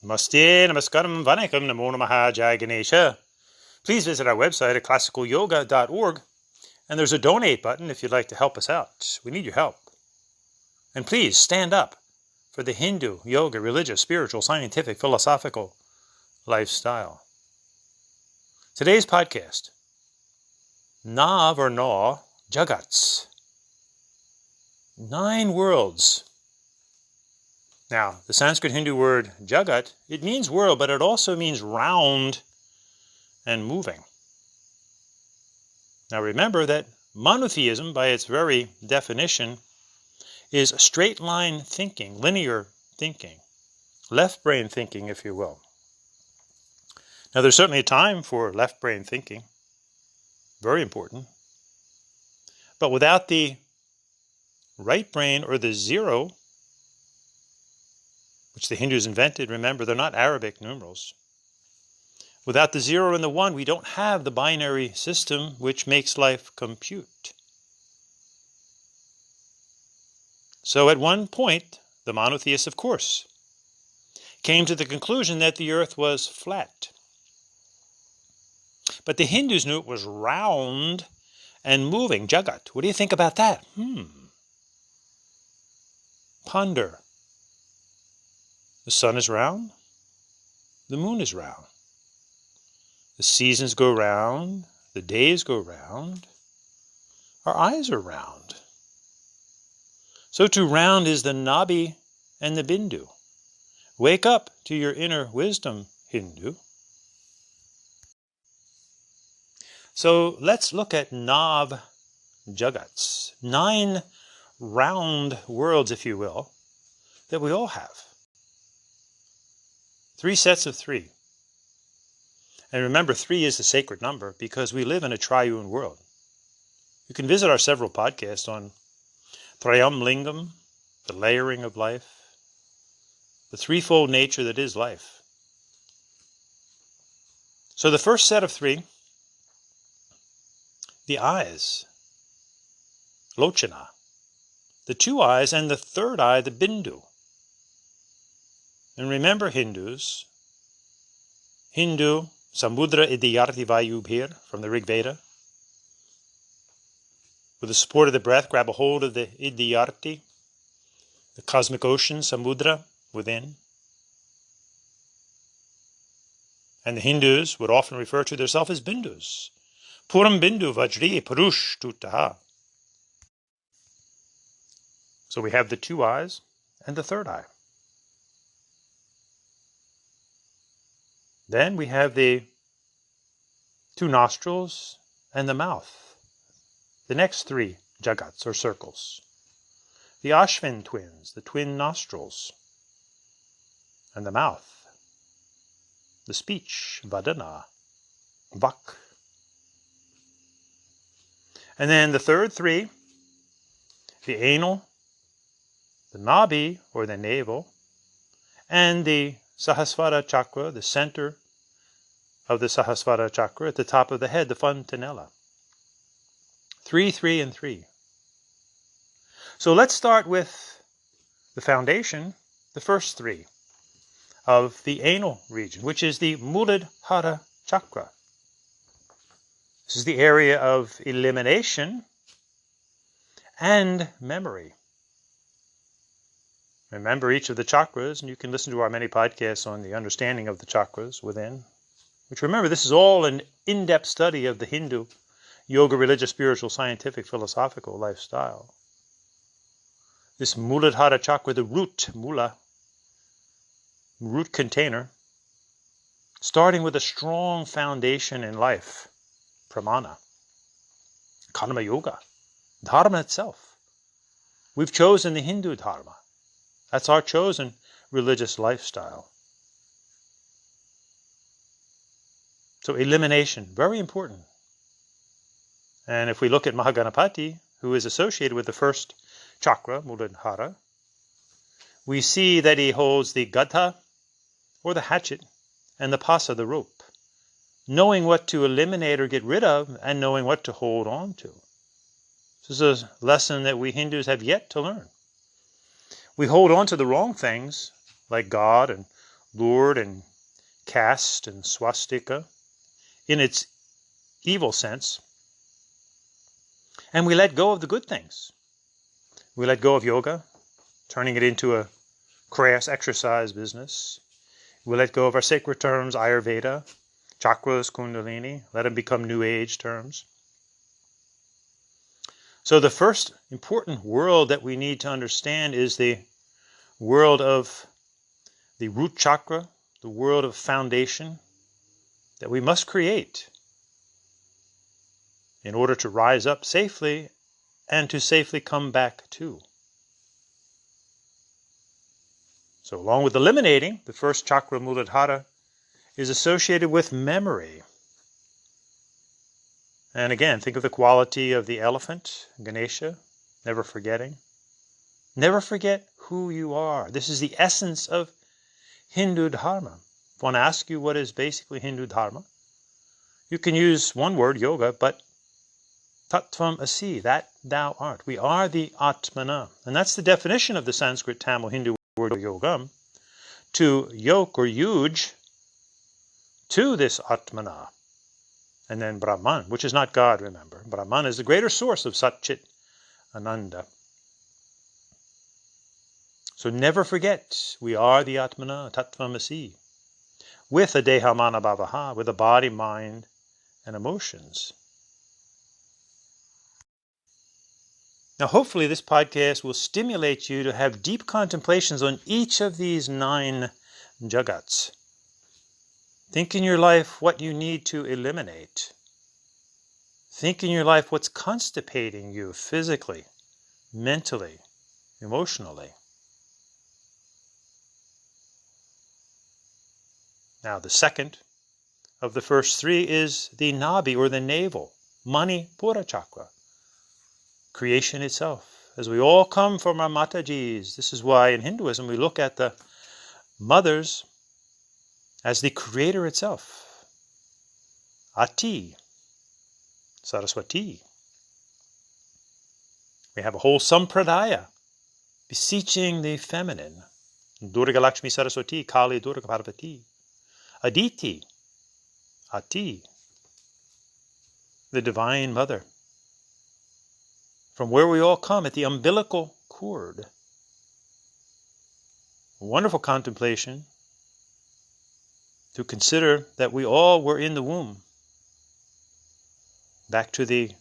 Namaste, namaskaram, vanakkam, namo namaha, jai Ganesha. Please visit our website at classicalyoga.org, and there's a donate button if you'd like to help us out. We need your help. And please stand up for the Hindu, yoga, religious, spiritual, scientific, philosophical lifestyle. Today's podcast, Nav or Jagats. 9 worlds. Now, the Sanskrit Hindu word Jagat, it means world, but it also means round and moving. Now remember that monotheism, by its very definition, is straight line thinking, linear thinking, left brain thinking, if you will. Now there's certainly a time for left brain thinking, very important. But without the right brain or the zero, which the Hindus invented, remember, they're not Arabic numerals. Without the 0 and the 1, we don't have the binary system which makes life compute. So at one point, the monotheists, of course, came to the conclusion that the earth was flat. But the Hindus knew it was round and moving, Jagat. What do you think about that? Ponder. The sun is round, the moon is round. The seasons go round, the days go round, our eyes are round. So too round is the Nabi and the Bindu. Wake up to your inner wisdom, Hindu. So let's look at Nav Jagats, 9 round worlds, if you will, that we all have. 3 sets of 3. And remember, 3 is the sacred number because we live in a triune world. You can visit our several podcasts on Trayam Lingam, the layering of life, the threefold nature that is life. So the first set of 3, the eyes, Lochana, the 2 eyes, and the third eye, the Bindu. And remember, Hindus, Hindu, Samudra Idiyarti Vayubhir from the Rig Veda. With the support of the breath, grab a hold of the Idiyarti, the cosmic ocean, Samudra, within. And the Hindus would often refer to themselves as Bindus. Puram Bindu Vajri Purush Tutaha. So we have the 2 eyes and the third eye. Then we have the 2 nostrils and the mouth. The next 3 jagats, or circles. The Ashvin twins, the twin nostrils, and the mouth. The speech, vadana, vak. And then the third 3, the anal, the nabi, or the navel, and the Sahasrara chakra, the center of the Sahasrara chakra, at the top of the head, the fontanella. 3, 3, and 3. So let's start with the foundation, the first 3 of the anal region, which is the Muladhara chakra. This is the area of elimination and memory. Remember each of the chakras, and you can listen to our many podcasts on the understanding of the chakras within. Which, remember, this is all an in-depth study of the Hindu, yoga, religious, spiritual, scientific, philosophical lifestyle. This Muladhara chakra, the root, mula, root container, starting with a strong foundation in life, pramana, karma yoga, dharma itself. We've chosen the Hindu dharma. That's our chosen religious lifestyle. So elimination, very important. And if we look at Mahaganapati, who is associated with the first chakra, Muladhara, we see that he holds the gata, or the hatchet, and the pasa, the rope, knowing what to eliminate or get rid of, and knowing what to hold on to. This is a lesson that we Hindus have yet to learn. We hold on to the wrong things, like God and lured and caste and swastika in its evil sense. And we let go of the good things. We let go of yoga, turning it into a crass exercise business. We let go of our sacred terms, Ayurveda, chakras, kundalini, let them become New Age terms. So the first important world that we need to understand is the world of the root chakra, the world of foundation that we must create in order to rise up safely and to safely come back to. So along with eliminating, the first chakra, Muladhara, is associated with memory. And again, think of the quality of the elephant, Ganesha, never forgetting. Never forget who you are. This is the essence of Hindu Dharma. If one asks you what is basically Hindu Dharma, you can use one word, yoga, but Tattvam Asi, that thou art. We are the Atmana. And that's the definition of the Sanskrit, Tamil, Hindu word yogam, to yoke or yuj to this Atmana. And then Brahman, which is not God, remember. Brahman is the greater source of Sat Chit Ananda. So never forget, we are the Atmana, Tattvamasi, with a Dehamana Bhavaha, with a body, mind, and emotions. Now, hopefully this podcast will stimulate you to have deep contemplations on each of these 9 jagats. Think in your life what you need to eliminate. Think in your life what's constipating you physically, mentally, emotionally. Now, the second of the first 3 is the Nabhi, or the navel, Manipura chakra, creation itself. As we all come from our Matajis, this is why in Hinduism we look at the mothers as the creator itself. Ati, Saraswati. We have a whole sampradaya beseeching the feminine. Durga Lakshmi Saraswati, Kali Durga Parvati. Aditi, Ati, the Divine Mother. From where we all come, at the umbilical cord. A wonderful contemplation to consider that we all were in the womb. Back to the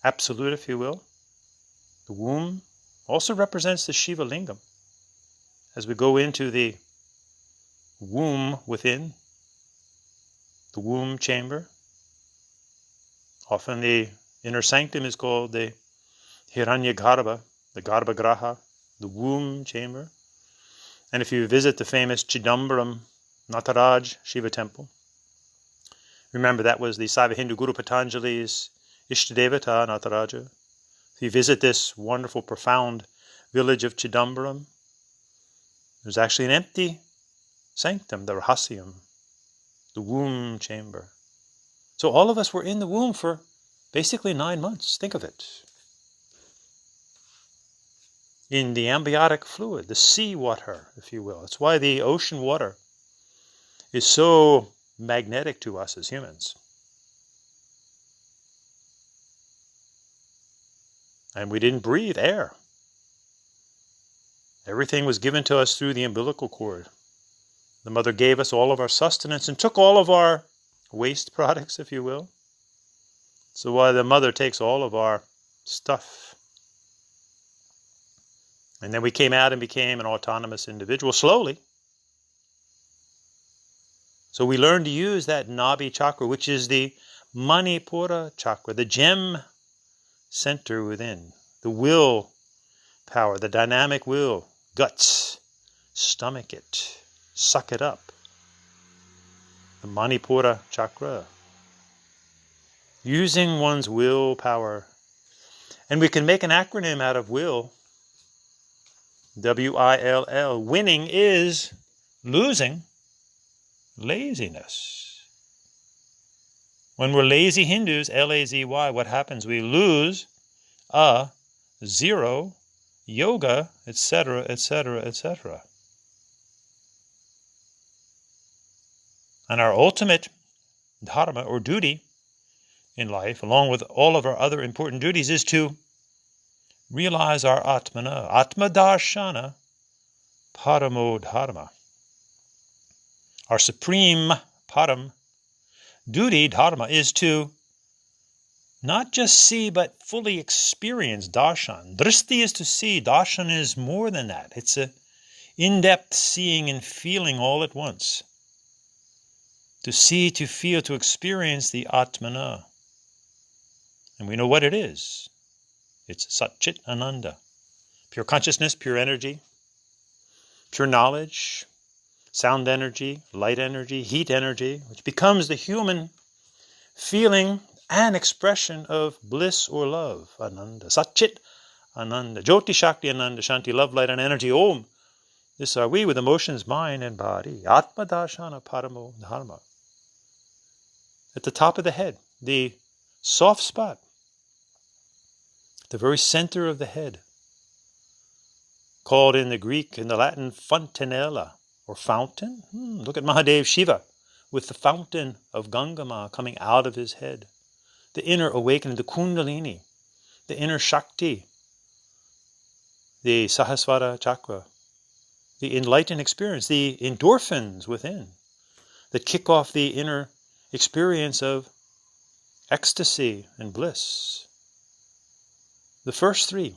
absolute, if you will. The womb also represents the Shiva Lingam. As we go into the womb within, the womb chamber, often the inner sanctum is called the Hiranyagarbha, the Garbhagraha, the womb chamber. And if you visit the famous Chidambaram Nataraj Shiva temple, remember that was the Saiva Hindu Guru Patanjali's Ishtadevata Nataraja. If you visit this wonderful, profound village of Chidambaram, there's actually an empty sanctum, the Rahasyam, the womb chamber. So all of us were in the womb for basically 9 months. Think of it. In the amniotic fluid, the sea water, if you will. That's why the ocean water is so magnetic to us as humans. And we didn't breathe air. Everything was given to us through the umbilical cord. The mother gave us all of our sustenance and took all of our waste products, if you will. So why the mother takes all of our stuff. And then we came out and became an autonomous individual slowly. So we learned to use that Nabhi chakra, which is the Manipura chakra, the gem center within, the will power, the dynamic will, guts, stomach it, suck it up. The Manipura chakra. Using one's willpower. And we can make an acronym out of will. W-I-L-L. Winning is losing laziness. When we're lazy Hindus, L-A-Z-Y, what happens? We lose a zero, yoga, etc., etc., etc. And our ultimate dharma, or duty, in life, along with all of our other important duties, is to realize our atmana, atma darshana, paramo dharma. Our supreme param duty, dharma, is to not just see, but fully experience darshan. Dristi is to see. Darshan is more than that. It's a in-depth seeing and feeling all at once. To see, to feel, to experience the atmana. And we know what it is. It's Sat Chit Ananda. Pure consciousness, pure energy, pure knowledge, sound energy, light energy, heat energy, which becomes the human feeling and expression of bliss or love. Ananda. Sat Chit Ananda. Jyoti Shakti Ananda. Shanti, love, light, and energy. Om. This are we with emotions, mind, and body. Atma Darshana Paramo Dharma. At the top of the head, the soft spot, the very center of the head, called in the Greek and the Latin fontanella, or fountain. Look at Mahadev Shiva with the fountain of Gangama coming out of his head. The inner awakening, the Kundalini, the inner Shakti, the Sahasrara chakra, the enlightened experience, the endorphins within that kick off the inner experience of ecstasy and bliss. The first three,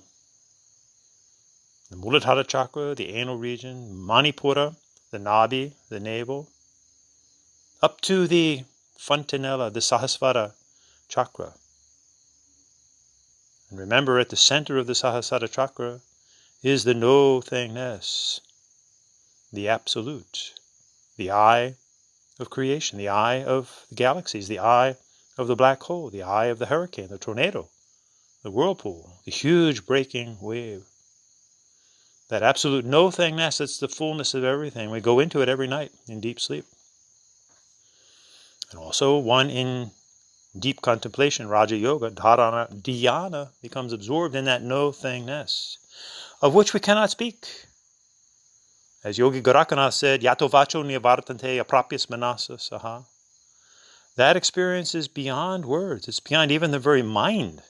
the Muladhara chakra, the anal region, Manipura, the Nabi, the navel, up to the fontanella, the Sahasrara chakra. And remember, at the center of the Sahasrara chakra is the no-thingness, the absolute, the eye of creation, the eye of the galaxies, the eye of the black hole, the eye of the hurricane, the tornado, the whirlpool, the huge breaking wave. That absolute no-thingness, that's the fullness of everything. We go into it every night in deep sleep. And also one in deep contemplation, Raja Yoga, dhyana, becomes absorbed in that no-thingness, of which we cannot speak. As Yogi Gorakanath said, Yato vacho nivartante aprapyas manasa saha. That experience is beyond words. It's beyond even the very mind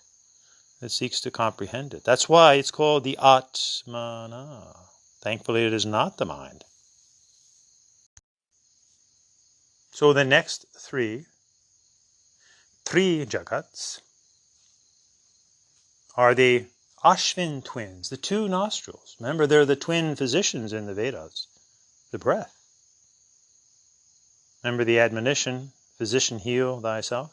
that seeks to comprehend it. That's why it's called the Atmana. Thankfully, it is not the mind. So the next three Jagats, are the Ashvin twins, the two nostrils. Remember, they're the twin physicians in the Vedas, the breath. Remember the admonition, physician, heal thyself.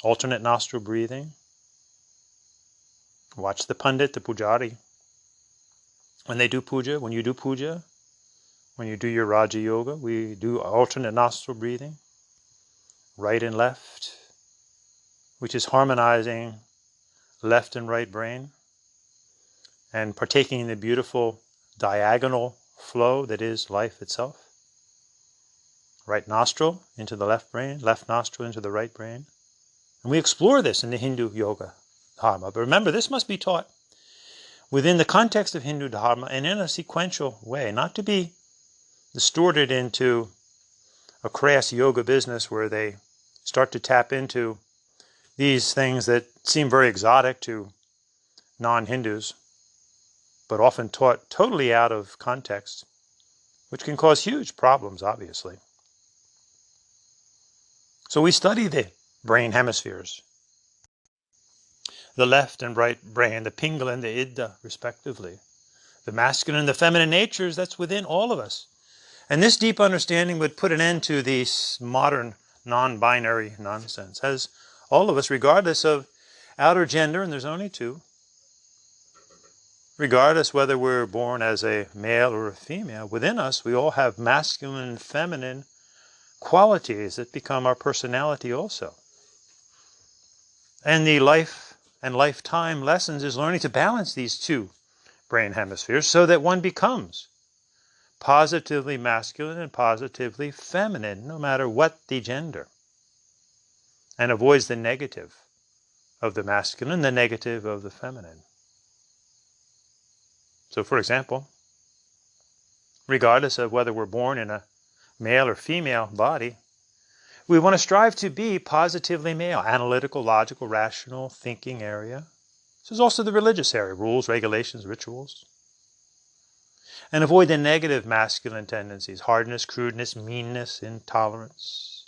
Alternate nostril breathing. Watch the Pandit, the Pujari. When they do puja, when you do puja, when you do your Raja Yoga, we do alternate nostril breathing, right and left, which is harmonizing left and right brain and partaking in the beautiful diagonal flow that is life itself. Right nostril into the left brain, left nostril into the right brain. And we explore this in the Hindu yoga dharma. But remember, this must be taught within the context of Hindu dharma and in a sequential way, not to be distorted into a crass yoga business where they start to tap into these things that seem very exotic to non-Hindus, but often taught totally out of context, which can cause huge problems, obviously. So we study the brain hemispheres, the left and right brain, the Pingala and the Idda, respectively. The masculine and the feminine natures, that's within all of us. And this deep understanding would put an end to this modern non-binary nonsense, as all of us, regardless of outer gender, and there's only two, regardless whether we're born as a male or a female, within us we all have masculine and feminine qualities that become our personality also. And the life and lifetime lessons is learning to balance these two brain hemispheres so that one becomes positively masculine and positively feminine, no matter what the gender, and avoids the negative of the masculine, the negative of the feminine. So, for example, regardless of whether we're born in a male or female body, we want to strive to be positively male, analytical, logical, rational, thinking area. This is also the religious area, rules, regulations, rituals. And avoid the negative masculine tendencies, hardness, crudeness, meanness, intolerance.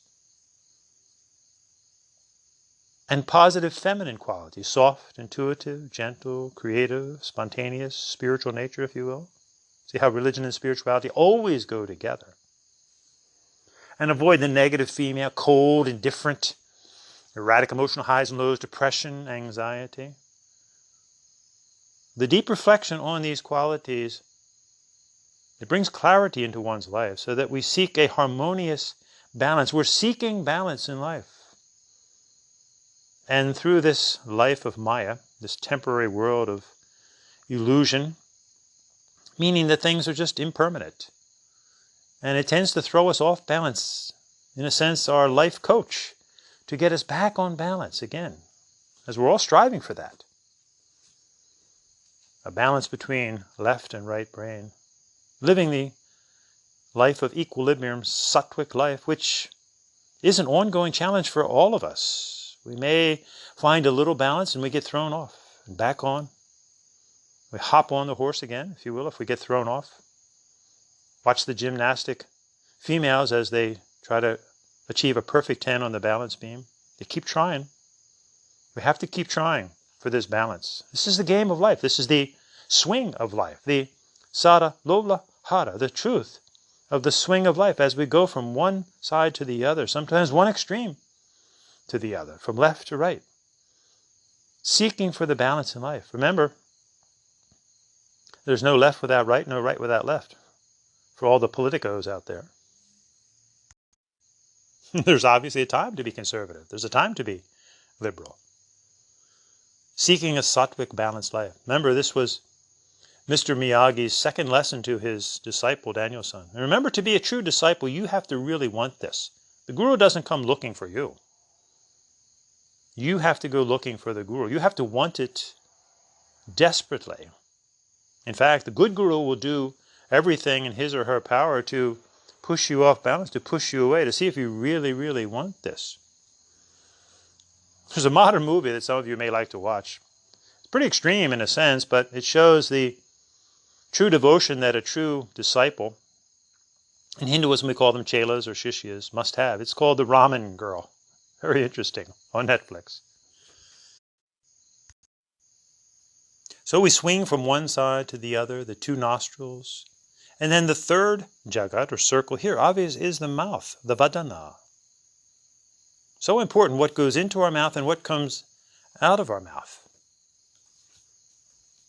And positive feminine qualities, soft, intuitive, gentle, creative, spontaneous, spiritual nature, if you will. See how religion and spirituality always go together. And avoid the negative female, cold, indifferent, erratic emotional highs and lows, depression, anxiety. The deep reflection on these qualities, it brings clarity into one's life so that we seek a harmonious balance. We're seeking balance in life. And through this life of Maya, this temporary world of illusion, meaning that things are just impermanent, and it tends to throw us off balance, in a sense, our life coach, to get us back on balance again, as we're all striving for that. A balance between left and right brain, living the life of equilibrium, sattvic life, which is an ongoing challenge for all of us. We may find a little balance and we get thrown off and back on. We hop on the horse again, if you will, if we get thrown off. Watch the gymnastic females as they try to achieve a perfect 10 on the balance beam. They keep trying. We have to keep trying for this balance. This is the game of life. This is the swing of life. The sada, lola, hara, the truth of the swing of life as we go from one side to the other, sometimes one extreme to the other, from left to right. Seeking for the balance in life. Remember, there's no left without right, no right without left. For all the politicos out there. There's obviously a time to be conservative. There's a time to be liberal. Seeking a sattvic balanced life. Remember, this was Mr. Miyagi's second lesson to his disciple, Daniel-san. And remember, to be a true disciple, you have to really want this. The guru doesn't come looking for you. You have to go looking for the guru. You have to want it desperately. In fact, the good guru will do everything in his or her power to push you off balance, to push you away, to see if you really, really want this. There's a modern movie that some of you may like to watch. It's pretty extreme in a sense, but it shows the true devotion that a true disciple, in Hinduism we call them chelas or shishyas, must have. It's called The Ramen Girl. Very interesting, on Netflix. So we swing from one side to the other, the two nostrils. And then the third jagat, or circle here, obviously, is the mouth, the vadana. So important what goes into our mouth and what comes out of our mouth.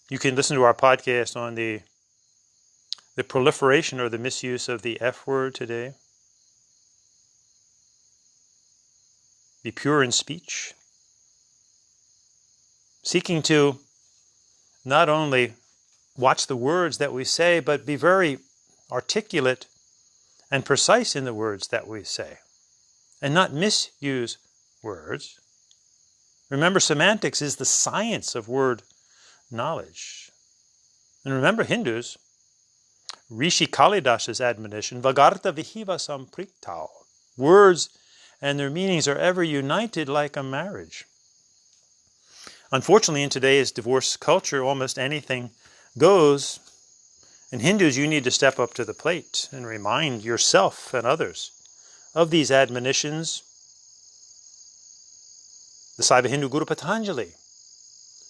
You can listen to our podcast on the proliferation or the misuse of the F word today. Be pure in speech. Seeking to not only watch the words that we say, but be very articulate and precise in the words that we say, and not misuse words. Remember, semantics is the science of word knowledge. And remember, Hindus, Rishi Kalidasa's admonition, Vagarta Vihiva Sampriktao. Words and their meanings are ever united like a marriage. Unfortunately, in today's divorce culture, almost anything goes. And Hindus, you need to step up to the plate and remind yourself and others of these admonitions. The Saiva Hindu Guru Patanjali,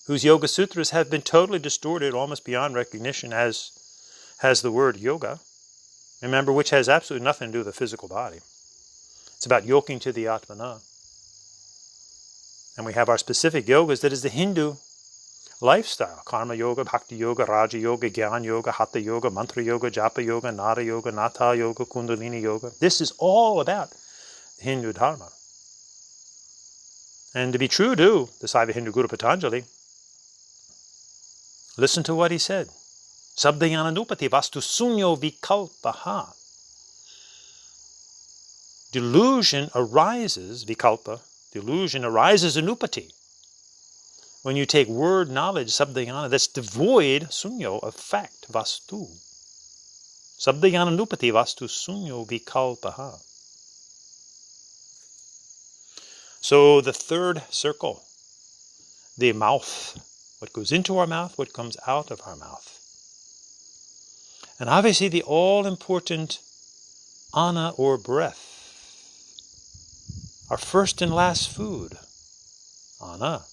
whose Yoga Sutras have been totally distorted almost beyond recognition, as has the word yoga. Remember, which has absolutely nothing to do with the physical body. It's about yoking to the Atmana. And we have our specific yogas that is the Hindu lifestyle. Karma yoga, bhakti yoga, raja yoga, jnana yoga, hatha yoga, mantra yoga, japa yoga, nada yoga, natha yoga, kundalini yoga. This is all about the Hindu dharma. And to be true to the Saiva Hindu Guru Patanjali, listen to what he said. Sabdayananupati vastu sunyo vikalpaha. Delusion arises, vikalpa, delusion arises anupati. When you take word knowledge, sabdayana, that's devoid, sunyo, of fact, vastu. Sabdayananupati vastu sunyo vikalpaha. So the third circle, the mouth, what goes into our mouth, what comes out of our mouth. And obviously the all-important ana, or breath, our first and last food, ana.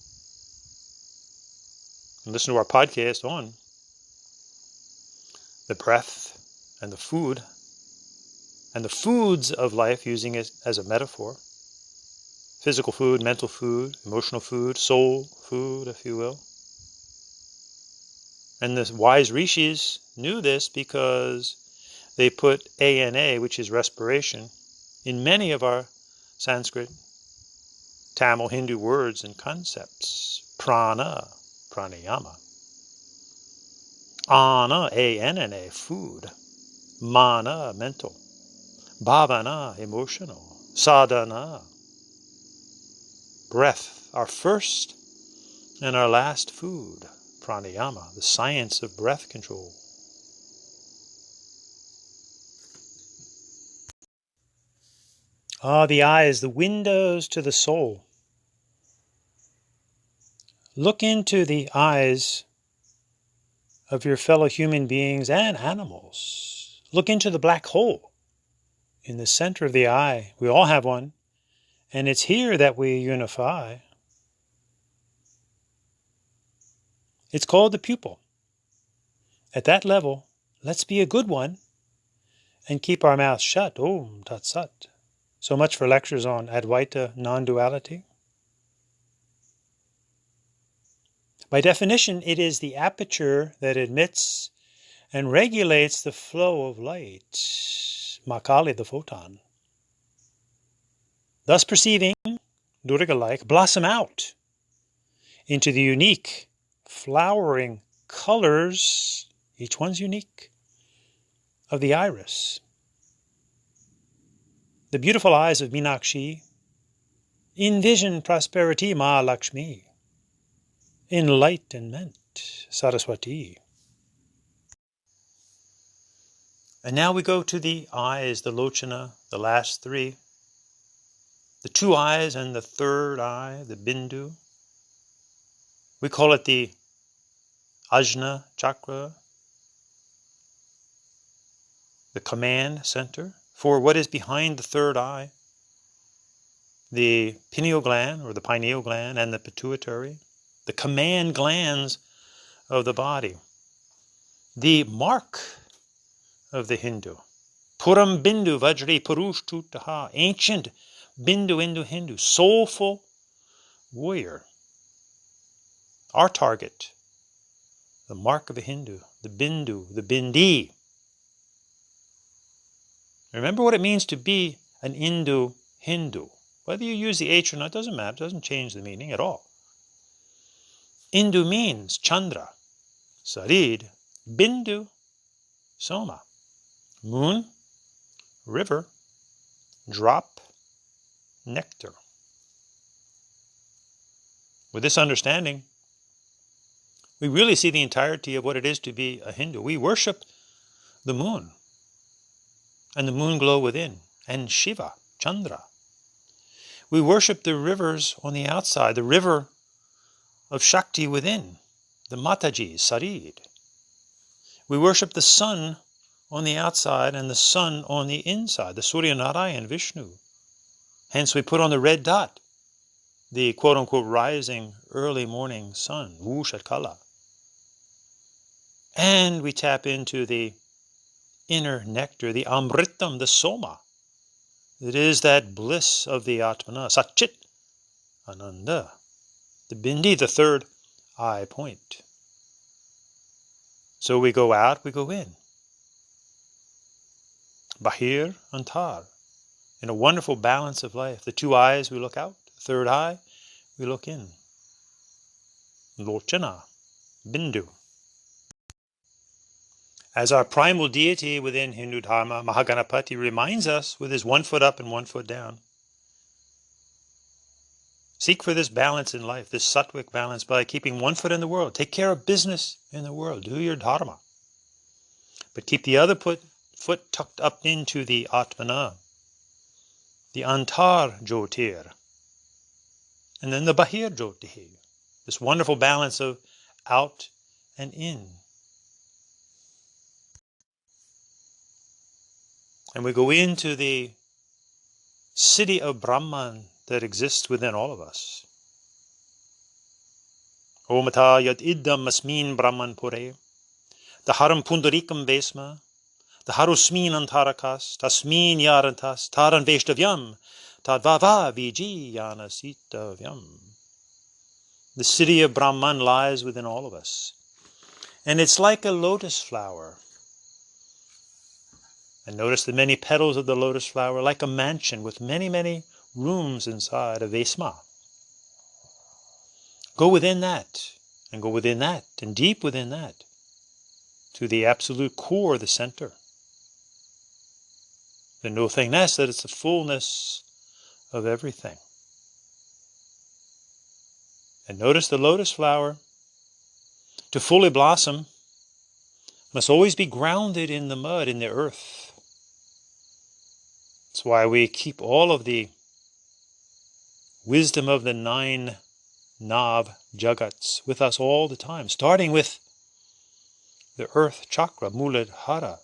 And listen to our podcast on the breath and the food and the foods of life, using it as a metaphor. Physical food, mental food, emotional food, soul food, if you will. And the wise rishis knew this because they put ana, which is respiration, in many of our Sanskrit, Tamil, Hindu words and concepts. Prana, pranayama. Ana, anna, food. Mana, mental. Bhavana, emotional. Sadhana, breath, our first and our last food. Pranayama, the science of breath control. The eyes, the windows to the soul. Look into the eyes of your fellow human beings and animals. Look into the black hole in the center of the eye. We all have one, and it's here that we unify. It's called the pupil. At that level, let's be a good one and keep our mouths shut. Om Tat Sat. So much for lectures on Advaita non-duality. By definition, it is the aperture that admits and regulates the flow of light, Makali, the photon. Thus perceiving, Durga-like, blossom out into the unique, flowering colors, each one's unique, of the iris. The beautiful eyes of Meenakshi envision prosperity, Mahalakshmi, enlightenment, Saraswati. And now we go to the eyes, the lochana, the last three. The two eyes and the third eye, the bindu. We call it the ajna chakra, the command center, for what is behind the third eye, the pineal gland or the pineal gland and the pituitary, the command glands of the body, the mark of the Hindu. Puram Bindu Vajri Purush Tutaha, ancient Bindu Hindu, soulful warrior. Our target, the mark of a Hindu, the Bindu, the Bindi. Remember what it means to be an Hindu. Whether you use the H or not doesn't matter, doesn't change the meaning at all. Indu means Chandra, Sarid, Bindu, Soma, moon, river, drop, nectar. With this understanding, we really see the entirety of what it is to be a Hindu. We worship the moon and the moon glow within, and Shiva, Chandra. We worship the rivers on the outside, the river of Shakti within, the Mataji, Sarid. We worship the sun on the outside and the sun on the inside, the Surya Narayan, Vishnu. Hence we put on the red dot, the quote-unquote rising early morning sun, Vushatkala. And we tap into the inner nectar, the Amritam, the Soma. It is that bliss of the Atmana, Satchit, Ananda, the Bindi, the third eye point. So we go out, we go in. Bahir, Antar, in a wonderful balance of life. The two eyes, we look out. The third eye, we look in. Lochana, Bindu. As our primal deity within Hindu Dharma, Mahaganapati reminds us with his 1 foot up and 1 foot down. Seek for this balance in life, this sattvic balance, by keeping 1 foot in the world. Take care of business in the world. Do your dharma. But keep the other foot foot tucked up into the Atmana, the Antar Jyotir, and then the Bahir Jyotir, this wonderful balance of out and in. And we go into the city of Brahman that exists within all of us. Omata yad idam asmin Brahman pure, the haram pundarikam vesma, the harusmin antarakas, tasmin yarantas, taran veshtavyam, tadvava vijiyana sitavyam. The city of Brahman lies within all of us. And it's like a lotus flower. And notice the many petals of the lotus flower, like a mansion with many, many rooms inside, a vesma. Go within that, and go within that, and deep within that, to the absolute core, the center. The nothingness, that it's the fullness of everything. And notice the lotus flower, to fully blossom, must always be grounded in the mud, in the earth. That's why we keep all of the wisdom of the 9 Nav Jagats with us all the time, starting with the earth chakra, Muladhara,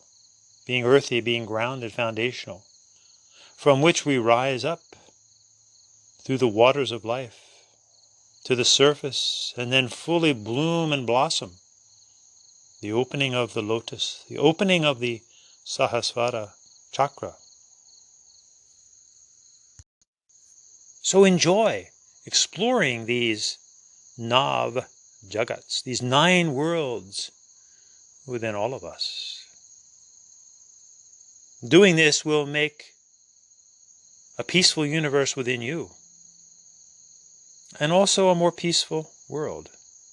being earthy, being grounded, foundational, from which we rise up through the waters of life to the surface and then fully bloom and blossom. The opening of the lotus, the opening of the Sahasrara chakra. So enjoy exploring these Nav Jagats, these 9 worlds within all of us. Doing this will make a peaceful universe within you, and also a more peaceful world.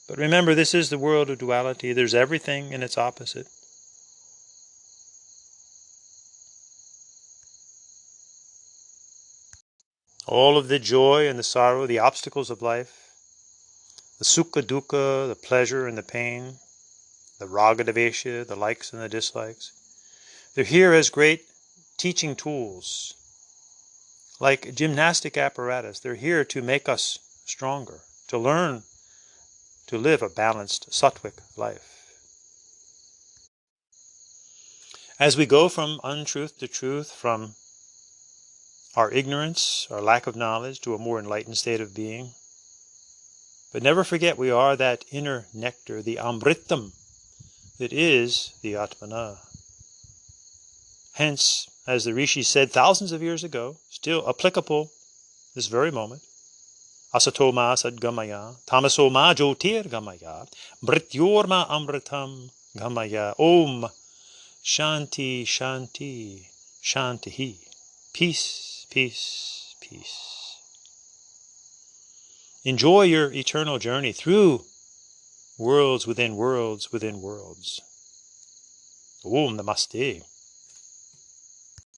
But remember, this is the world of duality. There's everything and its opposite. All of the joy and the sorrow, the obstacles of life, the sukha dukkha, the pleasure and the pain, the raga devesha, the likes and the dislikes, they're here as great teaching tools, like gymnastic apparatus. They're here to make us stronger, to learn to live a balanced sattvic life. As we go from untruth to truth, from our ignorance, our lack of knowledge, to a more enlightened state of being. But never forget, we are that inner nectar, the amritam, that is the Atmana. Hence, as the Rishi said thousands of years ago, still applicable this very moment, asato ma sadgamaya, tamaso ma jyotir gamaya, mrityor ma amritam gamaya, om shanti shanti shantihi. Peace, peace, peace. Enjoy your eternal journey through worlds within worlds within worlds. Om Namaste.